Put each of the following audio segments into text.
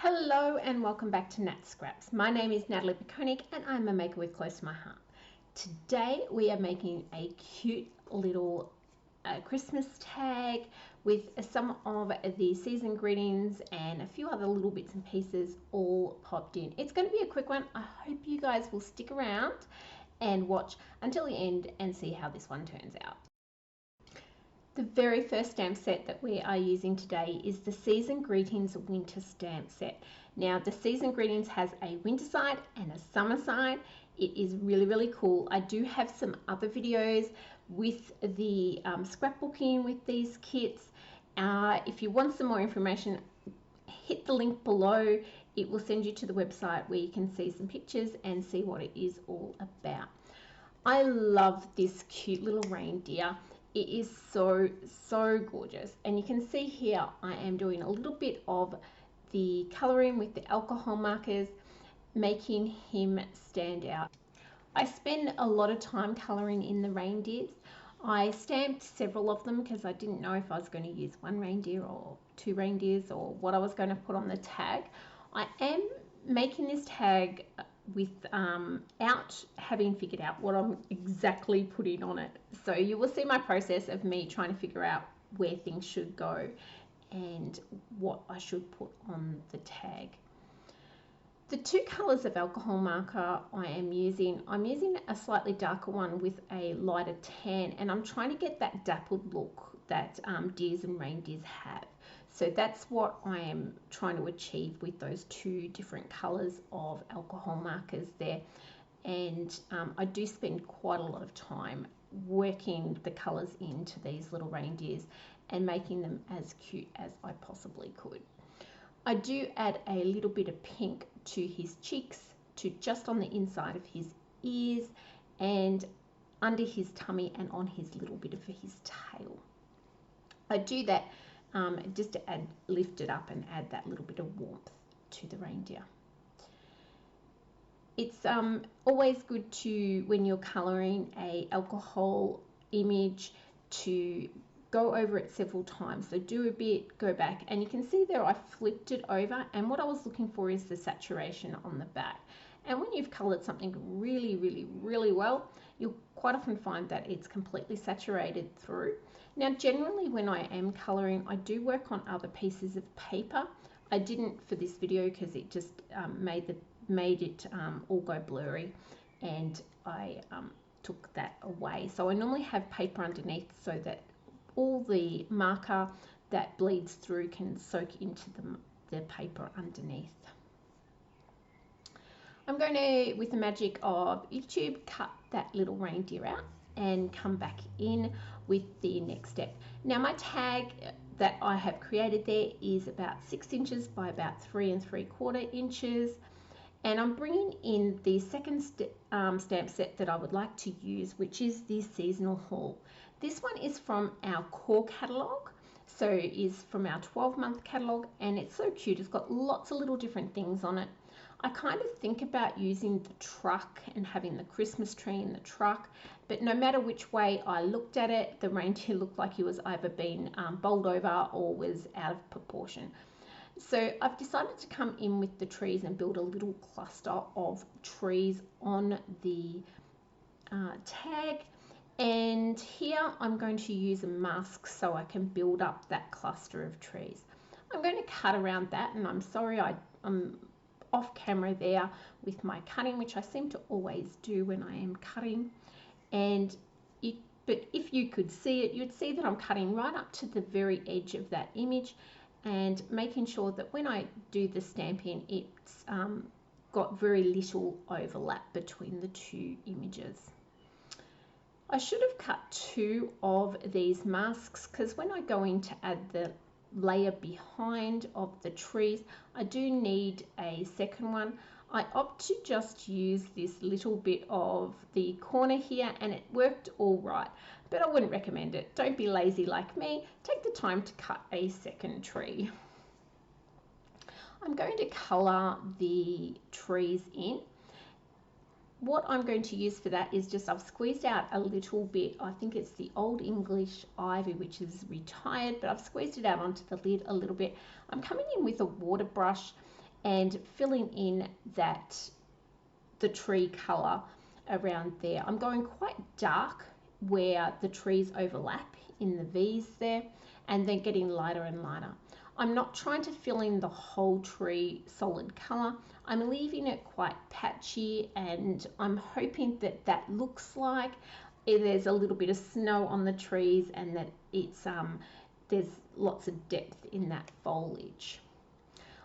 Hello and welcome back to Nat Scraps. My name is Natalie Peconic and I'm a maker with close to my heart. Today we are making a cute little Christmas tag with some of the season greetings and a few other little bits and pieces all popped in. It's going to be a quick one. I hope you guys will stick around and watch until the end and see how this one turns out. The very first stamp set that we are using today is the Season Greetings Winter Stamp Set. Now the Season Greetings has a winter side and a summer side. It is really cool. I do have some other videos with the scrapbooking with these kits. If you want some more information, hit the link below. It will send you to the website where you can see some pictures and see what it is all about. I love this cute little reindeer. It is so gorgeous, and you can see here I am doing a little bit of the coloring with the alcohol markers, making him stand out. I spend a lot of time coloring in the reindeers. I stamped several of them because I didn't know if I was going to use one reindeer or two reindeers or what I was going to put on the tag. I am making this tag without having figured out what I'm exactly putting on it. So you will see my process of me trying to figure out where things should go and what I should put on the tag. The two colors of alcohol marker I'm using a slightly darker one with a lighter tan, and I'm trying to get that dappled look that deers and reindeers have. So that's what I am trying to achieve with those two different colors of alcohol markers there. And I do spend quite a lot of time working the colors into these little reindeers and making them as cute as I possibly could. I do add a little bit of pink to his cheeks, to just on the inside of his ears and under his tummy and on his little bit of his tail. I do that just to lift it up and add that little bit of warmth to the reindeer. It's always good to, when you're colouring a alcohol image, to go over it several times. So do a bit, go back, and you can see there I flipped it over, and what I was looking for is the saturation on the back. And when you've coloured something really well, you'll quite often find that it's completely saturated through. Now generally when I am colouring, I do work on other pieces of paper. I didn't for this video because it just made it all go blurry, and I took that away. So I normally have paper underneath so that all the marker that bleeds through can soak into the paper underneath. I'm going to, with the magic of YouTube, cut that little reindeer out and come back in with the next step. Now my tag that I have created there is about 6 inches by about 3 3/4 inches, and I'm bringing in the second stamp set that I would like to use, which is the seasonal haul. This one is from our core catalogue, so it is from our 12-month catalogue, and it's so cute. It's got lots of little different things on it. I kind of think about using the truck and having the Christmas tree in the truck, but no matter which way I looked at it, the reindeer looked like he was either being bowled over or was out of proportion. So I've decided to come in with the trees and build a little cluster of trees on the tag. And here I'm going to use a mask so I can build up that cluster of trees. I'm going to cut around that, and I'm sorry I'm off camera there with my cutting, which I seem to always do when I am cutting. But if you could see it, you'd see that I'm cutting right up to the very edge of that image and making sure that when I do the stamping, it's got very little overlap between the two images. I should have cut 2 of these masks, because when I go in to add the layer behind of the trees, I do need a second one. I opt to just use this little bit of the corner here, and it worked all right, but I wouldn't recommend it. Don't be lazy like me. Take the time to cut a second tree. I'm going to colour the trees in. What I'm going to use for that is just, I've squeezed out a little bit, I think it's the Old English ivy, which is retired, but I've squeezed it out onto the lid a little bit. I'm coming in with a water brush and filling in the tree colour around there. I'm going quite dark where the trees overlap in the V's there, and then getting lighter and lighter. I'm not trying to fill in the whole tree solid colour. I'm leaving it quite patchy, and I'm hoping that that looks like there's a little bit of snow on the trees, and that there's lots of depth in that foliage.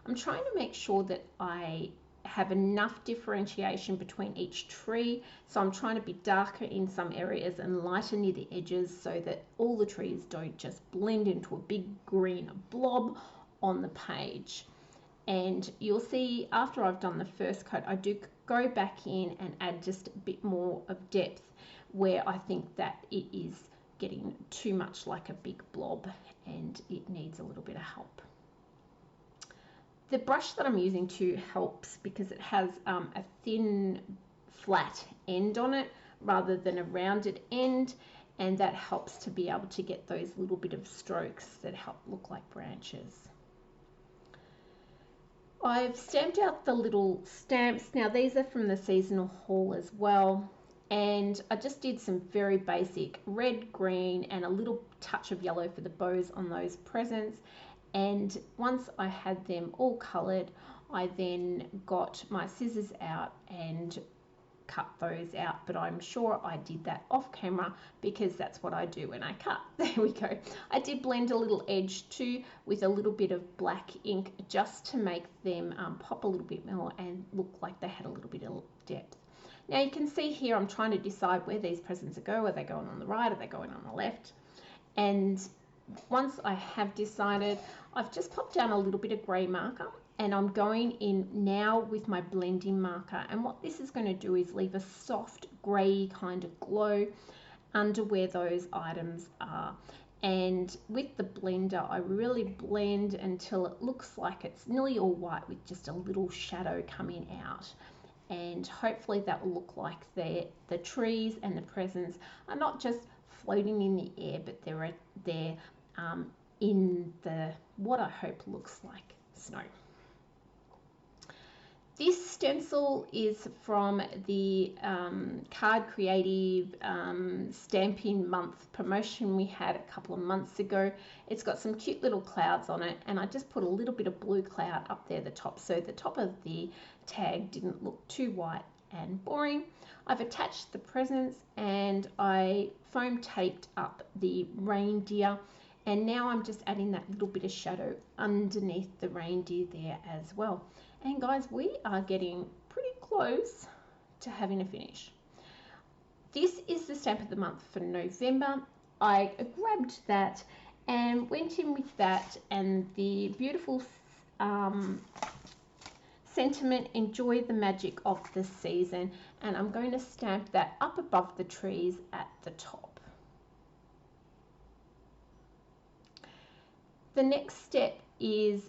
I'm trying to make sure that I have enough differentiation between each tree, so I'm trying to be darker in some areas and lighter near the edges, so that all the trees don't just blend into a big green blob on the page. And you'll see after I've done the first coat, I do go back in and add just a bit more of depth where I think that it is getting too much like a big blob and it needs a little bit of help. The brush that I'm using too helps because it has a thin flat end on it rather than a rounded end, and that helps to be able to get those little bit of strokes that help look like branches. I've stamped out the little stamps. Now these are from the seasonal haul as well, and I just did some very basic red, green and a little touch of yellow for the bows on those presents. And once I had them all coloured, I then got my scissors out and cut those out, but I'm sure I did that off camera because that's what I do when I cut. There we go. I did blend a little edge too with a little bit of black ink just to make them pop a little bit more and look like they had a little bit of depth. Now you can see here I'm trying to decide where these presents go. Are they going on the right? Are they going on the left? And once I have decided, I've just popped down a little bit of grey marker, and I'm going in now with my blending marker, and what this is going to do is leave a soft grey kind of glow under where those items are. And with the blender I really blend until it looks like it's nearly all white with just a little shadow coming out, and hopefully that will look like the trees and the presents are not just floating in the air, but they're in the what I hope looks like snow. This stencil is from the Card Creative Stamping Month promotion we had a couple of months ago. It's got some cute little clouds on it, and I just put a little bit of blue cloud up there at the top, so the top of the tag didn't look too white and boring. I've attached the presents and I foam taped up the reindeer, and now I'm just adding that little bit of shadow underneath the reindeer there as well. And guys, we are getting pretty close to having a finish. This is the stamp of the month for November. I grabbed that and went in with that and the beautiful sentiment, enjoy the magic of the season, and I'm going to stamp that up above the trees at the top. The next step is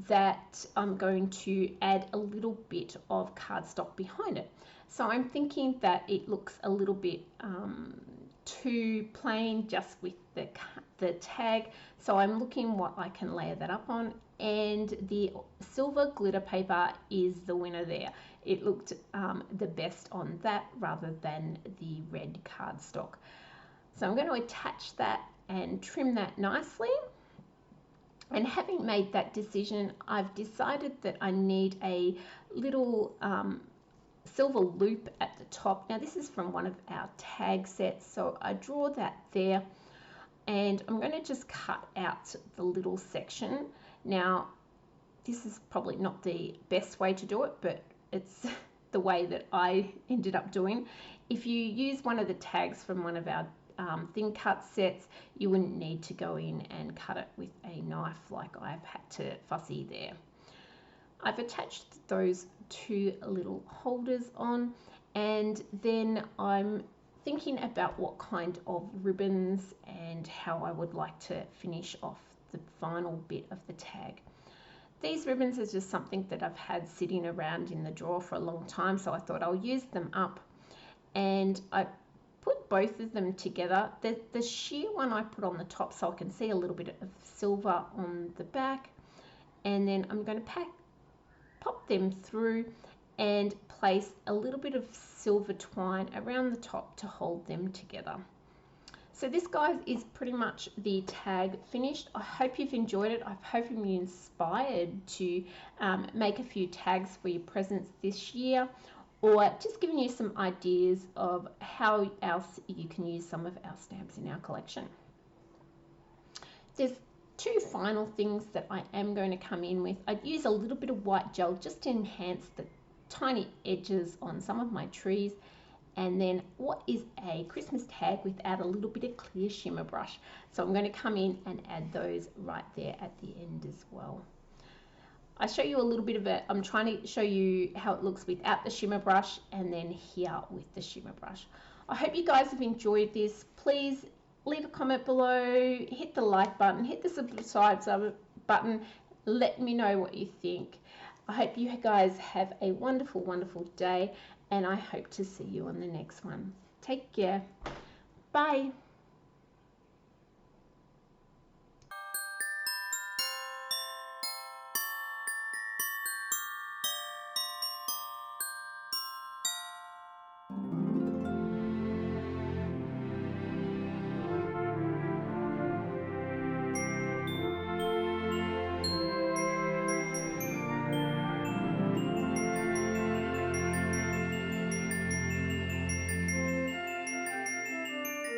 that I'm going to add a little bit of cardstock behind it. So I'm thinking that it looks a little bit too plain just with the tag, so I'm looking what I can layer that up on, and the silver glitter paper is the winner there. It looked the best on that rather than the red cardstock. So I'm going to attach that and trim that nicely. And having made that decision, I've decided that I need a little silver loop at the top. Now this is from one of our tag sets, so I draw that there, and I'm going to just cut out the little section. Now this is probably not the best way to do it, but it's the way that I ended up doing. If you use one of the tags from one of our thin cut sets, you wouldn't need to go in and cut it with a knife like I've had to fussy there. I've attached those two little holders on, and then I'm thinking about what kind of ribbons and how I would like to finish off the final bit of the tag. These ribbons are just something that I've had sitting around in the drawer for a long time, so I thought I'll use them up, and I put both of them together. The sheer one I put on the top so I can see a little bit of silver on the back, and then I'm going to pop them through and place a little bit of silver twine around the top to hold them together. So this, guys, is pretty much the tag finished. I hope you've enjoyed it. I hope you're inspired to make a few tags for your presents this year, or just giving you some ideas of how else you can use some of our stamps in our collection. There's two final things that I am going to come in with. I'd use a little bit of white gel just to enhance the tiny edges on some of my trees. And then what is a Christmas tag without a little bit of clear shimmer brush? So I'm going to come in and add those right there at the end as well. I show you a little bit of it. I'm trying to show you how it looks without the shimmer brush, and then here with the shimmer brush. I hope you guys have enjoyed this. Please leave a comment below, hit the like button, hit the subscribe button. Let me know what you think. I hope you guys have a wonderful, wonderful day, and I hope to see you on the next one. Take care. Bye.